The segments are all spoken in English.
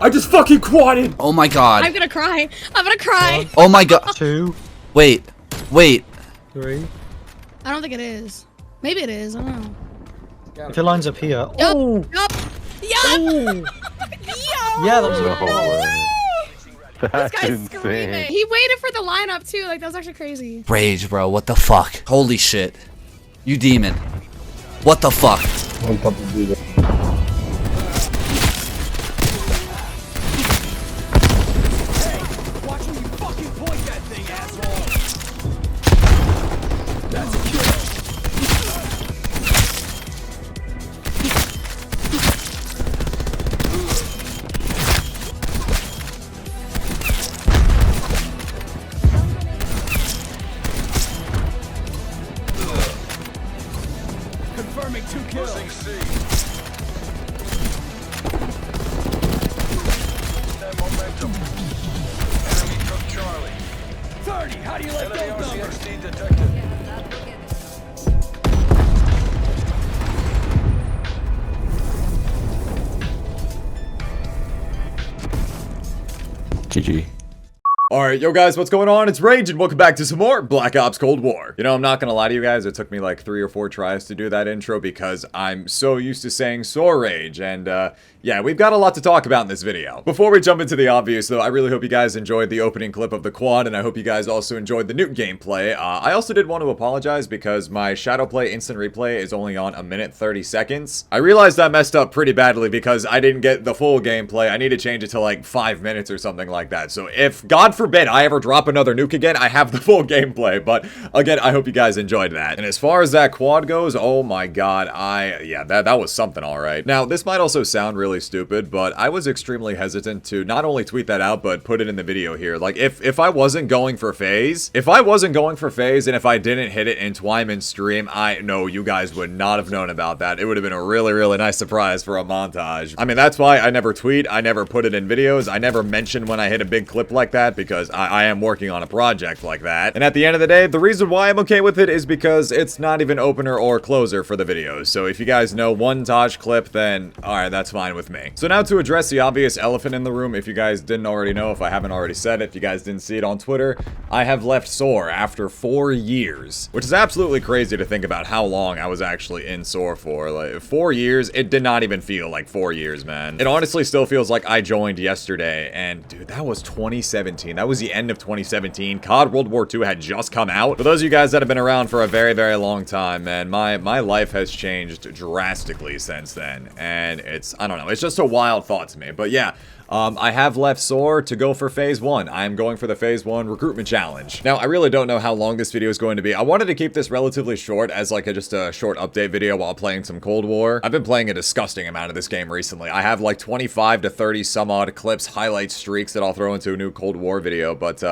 I just fucking quadded! Oh my god. I'm gonna cry. I'm gonna cry. Oh my god. 2, Wait. 3. I don't think it is. Maybe it is. I don't know. If it lines up here. Yup. Oh! Yup. Oh! Yo. Yeah, that was No way. This That's guy's insane. screaming. He waited for the lineup too. Like that was actually crazy. Rage, bro. What the fuck? Holy shit. You demon. What the fuck? Confirming 2 kills. Momentum. Enemy took Charlie. 30. How do you like Enemy those numbers? RCXD detected. GG. Alright, yo guys, what's going on? It's Rage and welcome back to some more Black Ops Cold War. You know, I'm not gonna lie to you guys, it took me like 3 or 4 tries to do that intro because I'm so used to saying SoaR Rage, and yeah, we've got a lot to talk about in this video. Before we jump into the obvious though, I really hope you guys enjoyed the opening clip of the quad, and I hope you guys also enjoyed the Nuke gameplay. I also did want to apologize because my Shadowplay instant replay is only on 1 minute 30 seconds. I realized I messed up pretty badly because I didn't get the full gameplay. I need to change it to like 5 minutes or something like that. So if, God forbid, I ever drop another Nuke again, I have the full gameplay. But again, I hope you guys enjoyed that. And as far as that quad goes, oh my god, yeah, that was something, alright. Now, this might also sound really stupid, but I was extremely hesitant to not only tweet that out, but put it in the video here. Like, if I wasn't going for FaZe, and if I didn't hit it in Twyman's stream, I know you guys would not have known about that. It would have been a really, really nice surprise for a montage. I mean, that's why I never tweet, I never put it in videos, I never mention when I hit a big clip like that, because I am working on a project like that. And at the end of the day, the reason why I'm okay with it is because it's not even opener or closer for the videos. So if you guys know one Taj clip, then alright, that's fine with me. So now to address the obvious elephant in the room, if you guys didn't already know, if I haven't already said it, if you guys didn't see it on Twitter, I have left SoaR after 4 years, which is absolutely crazy to think about how long I was actually in SoaR for. Like 4 years, it did not even feel like 4 years, man. It honestly still feels like I joined yesterday, and dude, that was 2017. That was the end of 2017. COD World War II had just come out. For those of you guys that have been around for a very, very long time, man, my life has changed drastically since then, and I don't know, it's just a wild thought to me. But yeah, I have left SoaR to go for Phase 1. I am going for the Phase 1 recruitment challenge. Now, I really don't know how long this video is going to be. I wanted to keep this relatively short as like just a short update video while playing some Cold War. I've been playing a disgusting amount of this game recently. I have like 25 to 30 some odd clips, highlight streaks that I'll throw into a new Cold War video. But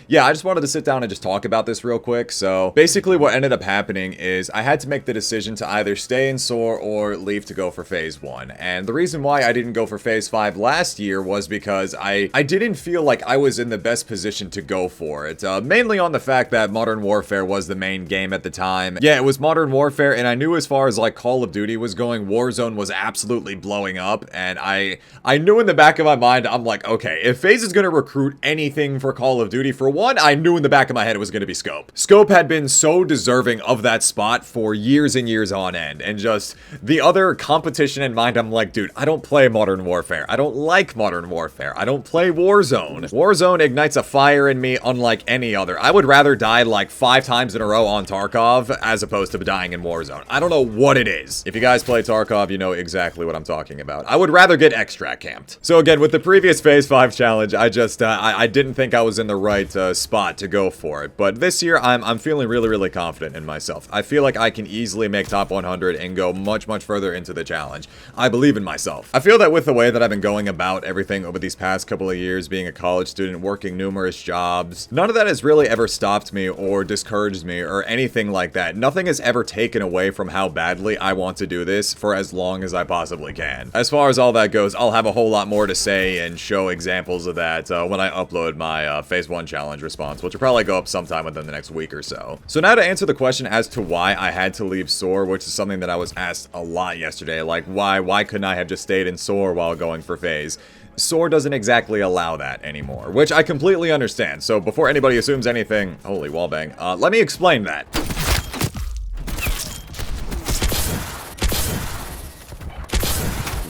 yeah, I just wanted to sit down and just talk about this real quick. So basically what ended up happening is I had to make the decision to either stay in SoaR or leave to go for Phase 1. And the reason why I didn't go for Phase 5 last year was because I didn't feel like I was in the best position to go for it. Mainly on the fact that Modern Warfare was the main game at the time. Yeah, it was Modern Warfare, and I knew as far as like Call of Duty was going, Warzone was absolutely blowing up, and I knew in the back of my mind, I'm like, okay, if FaZe is going to recruit anything for Call of Duty, for one, I knew in the back of my head it was going to be Scope. Scope had been so deserving of that spot for years and years on end, and just the other competition in mind, I'm like, dude, I don't play Modern Warfare. I don't like Modern Warfare. I don't play Warzone. Warzone ignites a fire in me unlike any other. I would rather die like 5 times in a row on Tarkov as opposed to dying in Warzone. I don't know what it is. If you guys play Tarkov, you know exactly what I'm talking about. I would rather get extract camped. So again, with the previous Phase 5 challenge, I just, I didn't think I was in the right spot to go for it. But this year, I'm feeling really, really confident in myself. I feel like I can easily make top 100 and go much, much further into the challenge. I believe in myself. I feel that with the way that I've been going about everything over these past couple of years, being a college student, working numerous jobs, none of that has really ever stopped me or discouraged me or anything like that. Nothing has ever taken away from how badly I want to do this for as long as I possibly can. As far as all that goes, I'll have a whole lot more to say and show examples of that when I upload my Phase 1 challenge response, which will probably go up sometime within the next week or so. So now to answer the question as to why I had to leave SoaR, which is something that I was asked a lot yesterday, like why couldn't I have just stayed in SoaR while going for FaZe? SoaR doesn't exactly allow that anymore, which I completely understand. So before anybody assumes anything, holy wallbang, let me explain that.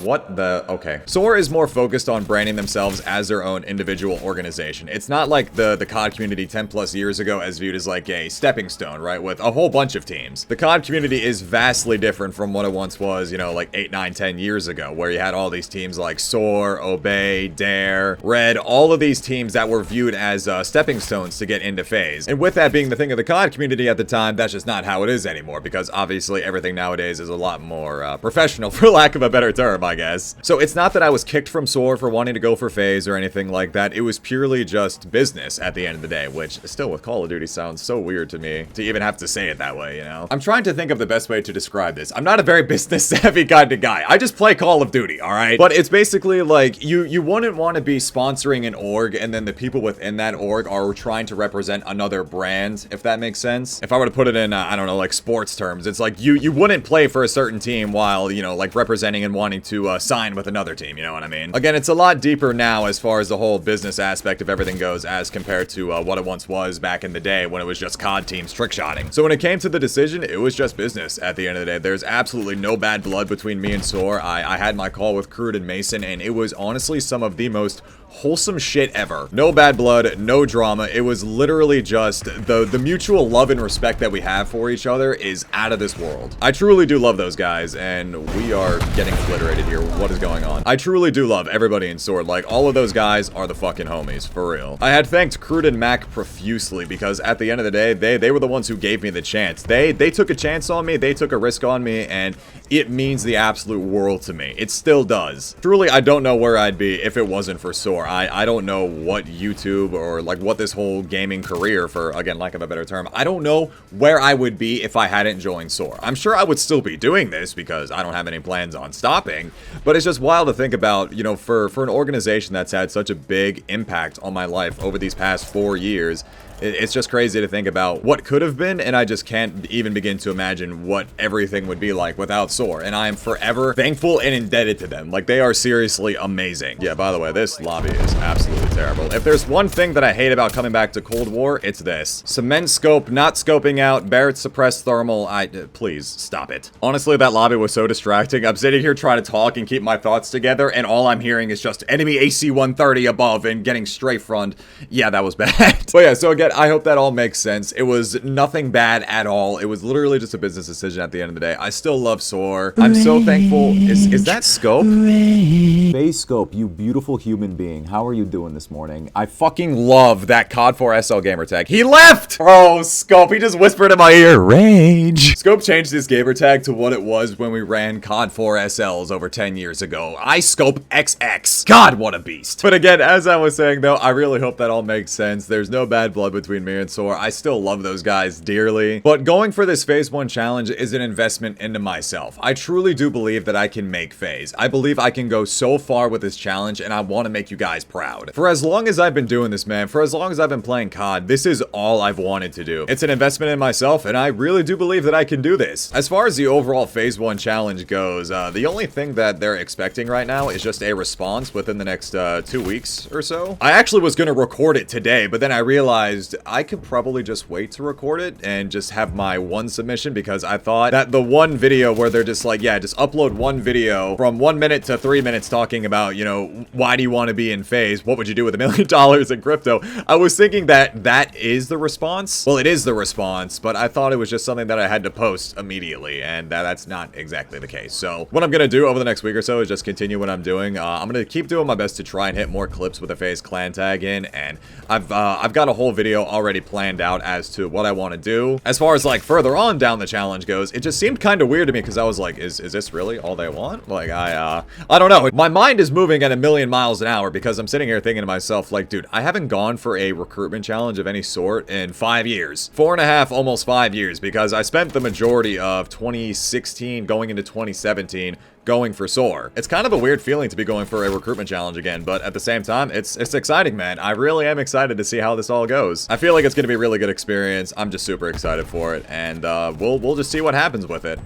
What the? Okay. SoaR is more focused on branding themselves as their own individual organization. It's not like the COD community 10 plus years ago as viewed as like a stepping stone, right? With a whole bunch of teams. The COD community is vastly different from what it once was, you know, like 8, 9, 10 years ago, where you had all these teams like SoaR, Obey, Dare, Red, all of these teams that were viewed as stepping stones to get into FaZe. And with that being the thing of the COD community at the time, that's just not how it is anymore, because obviously everything nowadays is a lot more professional, for lack of a better term, I guess. So it's not that I was kicked from SoaR for wanting to go for FaZe or anything like that. It was purely just business at the end of the day, which still with Call of Duty sounds so weird to me to even have to say it that way, you know? I'm trying to think of the best way to describe this. I'm not a very business savvy kind of guy. I just play Call of Duty, all right? But it's basically like you wouldn't want to be sponsoring an org and then the people within that org are trying to represent another brand, if that makes sense. If I were to put it in, I don't know, like sports terms, it's like you wouldn't play for a certain team while, you know, like representing and wanting to sign with another team, you know what I mean? Again, it's a lot deeper now as far as the whole business aspect of everything goes as compared to what it once was back in the day when it was just COD teams trick-shotting. So when it came to the decision, it was just business at the end of the day. There's absolutely no bad blood between me and SoaR. I had my call with Crude and Mason, and it was honestly some of the most wholesome shit ever. No bad blood, no drama. It was literally just the mutual love and respect that we have for each other is out of this world. I truly do love those guys, and we are getting obliterated here. What is going on? I truly do love everybody in SoaR. Like, all of those guys are the fucking homies, for real. I had thanked Crude and Mac profusely because at the end of the day, they were the ones who gave me the chance. They took a chance on me, they took a risk on me, and it means the absolute world to me. It still does. Truly, I don't know where I'd be if it wasn't for SoaR. I don't know what YouTube or like what this whole gaming career, for again lack of a better term, I don't know where I would be if I hadn't joined SoaR. I'm sure I would still be doing this because I don't have any plans on stopping, but it's just wild to think about, you know, for an organization that's had such a big impact on my life over these past 4 years. It's just crazy to think about what could have been, and I just can't even begin to imagine what everything would be like without SoaR, and I am forever thankful and indebted to them. Like, they are seriously amazing. Yeah, by the way, this lobby is absolutely terrible. If there's one thing that I hate about coming back to Cold War, it's this. Cement scope, not scoping out, Barrett suppressed thermal, please, stop it. Honestly, that lobby was so distracting. I'm sitting here trying to talk and keep my thoughts together, and all I'm hearing is just enemy AC-130 above and getting strafe front. Yeah, that was bad. But yeah, so again, I hope that all makes sense. It was nothing bad at all. It was literally just a business decision at the end of the day. I still love SoaR. I'm so thankful. Is that Scope? FaZe Scope, you beautiful human being. How are you doing this morning? I fucking love that COD 4 SL gamer tag. He left! Bro, Scope, he just whispered in my ear, rage. Scope changed his gamer tag to what it was when we ran COD 4 SLs over 10 years ago. I Scope XX. God, what a beast. But again, as I was saying though, I really hope that all makes sense. There's no bad blood between me and SoaR. I still love those guys dearly, but going for this phase 1 challenge is an investment into myself. I truly do believe that I can make FaZe. I believe I can go so far with this challenge, and I want to make you guys proud. For as long as I've been doing this, man, for as long as I've been playing COD, this is all I've wanted to do. It's an investment in myself, and I really do believe that I can do this. As far as the overall phase 1 challenge goes, the only thing that they're expecting right now is just a response within the next 2 weeks or so. I actually was going to record it today, but then I realized I could probably just wait to record it and just have my one submission, because I thought that the one video where they're just like, yeah, just upload one video from 1 minute to 3 minutes talking about, you know, why do you want to be in FaZe? What would you do with $1 million in crypto? I was thinking that that is the response. Well, it is the response, but I thought it was just something that I had to post immediately, and that's not exactly the case. So what I'm going to do over the next week or so is just continue what I'm doing. I'm going to keep doing my best to try and hit more clips with a FaZe clan tag in, and I've got a whole video already planned out as to what I want to do. As far as like further on down the challenge goes, it just seemed kind of weird to me because I was like, is this really all they want? Like, I don't know. My mind is moving at 1,000,000 miles an hour because I'm sitting here thinking to myself, like, dude, I haven't gone for a recruitment challenge of any sort in 5 years. 4.5, almost 5 years, because I spent the majority of 2016 going into 2017 going for SoaR. It's kind of a weird feeling to be going for a recruitment challenge again, but at the same time, it's exciting, man. I really am excited to see how this all goes. I feel like it's going to be a really good experience. I'm just super excited for it, and we'll just see what happens with it.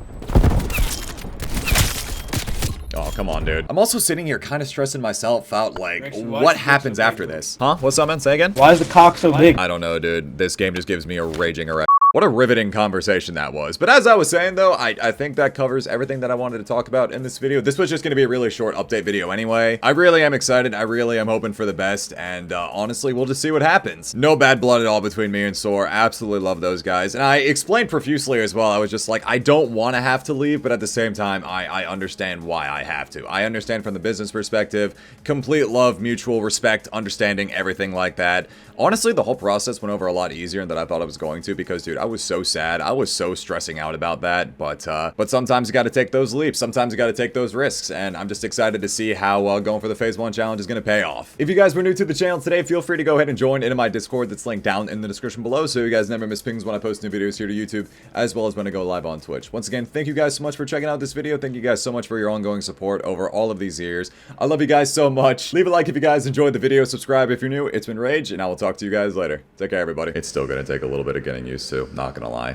Oh, come on, dude. I'm also sitting here kind of stressing myself out, like, what happens after this? Huh? What's up, man? Say again? Why is the cock so big? I don't know, dude. This game just gives me a raging erect. What a riveting conversation that was. But as I was saying, though, I think that covers everything that I wanted to talk about in this video. This was just going to be a really short update video anyway. I really am excited. I really am hoping for the best. And honestly, we'll just see what happens. No bad blood at all between me and SoaR. Absolutely love those guys. And I explained profusely as well. I was just like, I don't want to have to leave, but at the same time, I understand why I have to. I understand from the business perspective, complete love, mutual respect, understanding, everything like that. Honestly, the whole process went over a lot easier than I thought it was going to because, dude, I was so sad. I was so stressing out about that. But sometimes you got to take those leaps. Sometimes you got to take those risks. And I'm just excited to see how going for the Phase 1 challenge is going to pay off. If you guys were new to the channel today, feel free to go ahead and join into my Discord that's linked down in the description below so you guys never miss pings when I post new videos here to YouTube, as well as when I go live on Twitch. Once again, thank you guys so much for checking out this video. Thank you guys so much for your ongoing support over all of these years. I love you guys so much. Leave a like if you guys enjoyed the video. Subscribe if you're new. It's been Rage, and I will talk to you guys later. Take care, everybody. It's still going to take a little bit of getting used to, not going to lie.